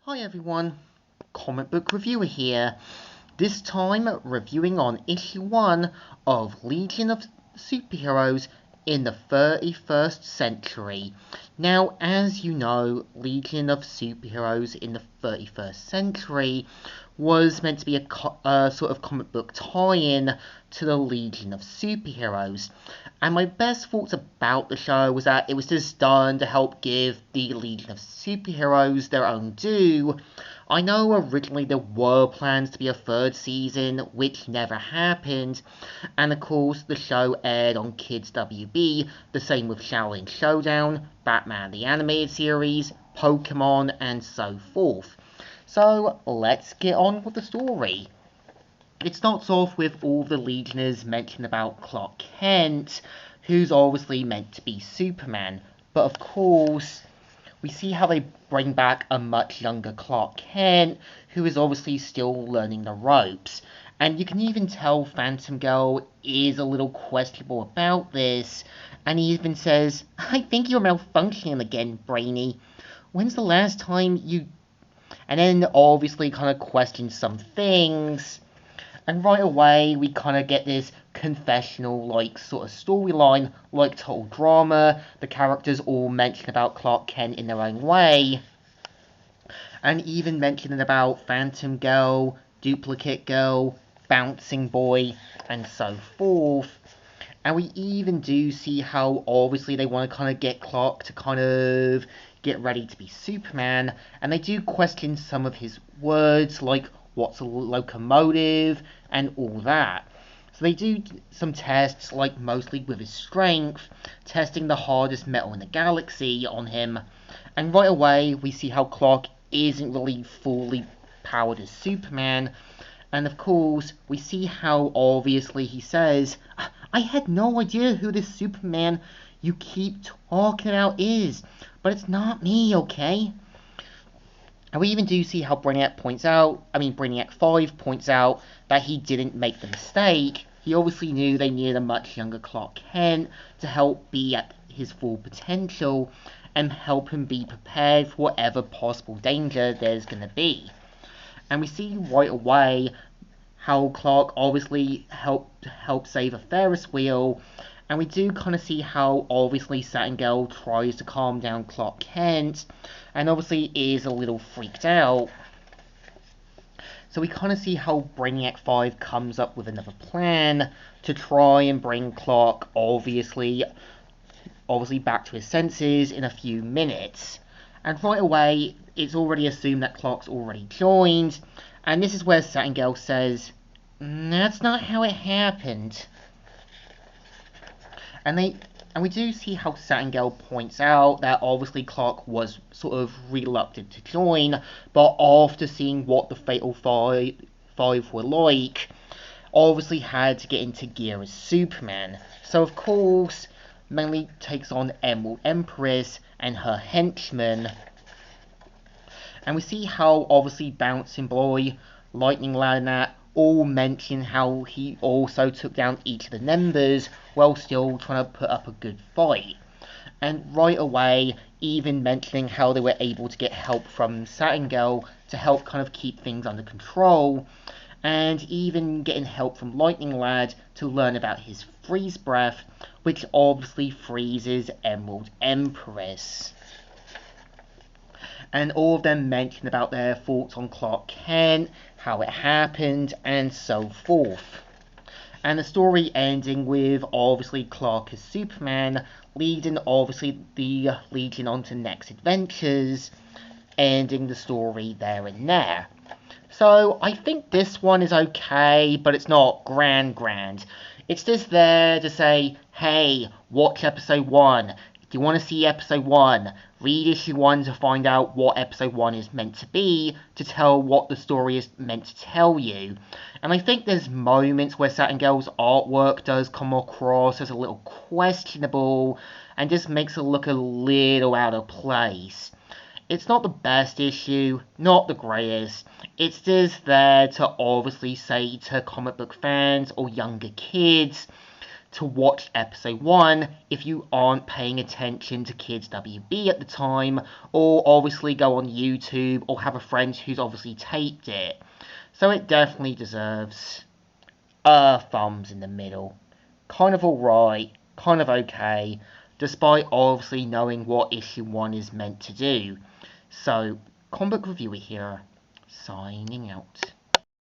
Hi everyone, Comic Book Reviewer here. This time reviewing on issue 1 of Legion of Superheroes in the 31st Century. Now, as you know, Legion of Superheroes in the 31st Century was meant to be a sort of comic book tie-in to the Legion of Superheroes. And my best thoughts about the show was that it was just done to help give the Legion of Superheroes their own due. I know originally there were plans to be a third season, which never happened, and of course the show aired on Kids WB, the same with Shaolin Showdown, Batman the Animated Series, Pokemon, and so forth. So let's get on with the story. It starts off with all the Legionnaires mention about Clark Kent, who's obviously meant to be Superman, but of course we see how they bring back a much younger Clark Kent, who is obviously still learning the ropes. And you can even tell Phantom Girl is a little questionable about this, and he even says, "I think you're malfunctioning again, Brainy. When's the last time you..." And then obviously kind of questions some things. And right away, we kind of get this confessional-like sort of storyline, like total drama. The characters all mention about Clark Kent in their own way. And even mentioning about Phantom Girl, Duplicate Girl, Bouncing Boy, and so forth. And we even do see how obviously they want to kind of get Clark to kind of get ready to be Superman. And they do question some of his words, like what's a locomotive and all that. So they do some tests, like mostly with his strength, testing the hardest metal in the galaxy on him. And right away, we see how Clark isn't really fully powered as Superman. And of course, we see how obviously he says, "I had no idea who this Superman you keep talking about is, but it's not me, okay?" And we even do see how Brainiac 5 points out that he didn't make the mistake. He obviously knew they needed a much younger Clark Kent to help be at his full potential and help him be prepared for whatever possible danger there's going to be. And we see right away how Clark obviously helped save a Ferris wheel, and we do kind of see how obviously Saturn Girl tries to calm down Clark Kent, and obviously is a little freaked out. So we kind of see how Brainiac 5 comes up with another plan to try and bring Clark obviously back to his senses in a few minutes. And right away, it's already assumed that Clark's already joined, and this is where Saturn Girl says, "That's not how it happened." And we do see how Saturn Girl points out that obviously Clark was sort of reluctant to join, but after seeing what the Fatal Five were like, obviously had to get into gear as Superman. So of course, mainly takes on Emerald Empress and her henchmen. And we see how obviously Bouncing Boy, Lightning Lad, and that all mention how he also took down each of the members while still trying to put up a good fight. And right away, even mentioning how they were able to get help from Saturn Girl to help kind of keep things under control, and even getting help from Lightning Lad to learn about his freeze breath, which obviously freezes Emerald Empress. And all of them mention about their thoughts on Clark Kent, how it happened, and so forth. And the story ending with obviously Clark as Superman, leading obviously the Legion on to next adventures, ending the story there and there. So I think this one is okay, but it's not grand. It's just there to say, hey, watch episode 1. If you want to see episode 1, read issue 1 to find out what episode 1 is meant to be, to tell what the story is meant to tell you. And I think there's moments where Saturn Girl's artwork does come across as a little questionable, and just makes it look a little out of place. It's not the best issue, not the greatest. It's just there to obviously say to comic book fans or younger kids to watch episode 1 if you aren't paying attention to Kids WB at the time, or obviously go on YouTube or have a friend who's obviously taped it. So it definitely deserves a thumbs in the middle. Kind of alright, kind of okay, despite obviously knowing what issue 1 is meant to do. So, Comic Book Reviewer here, signing out.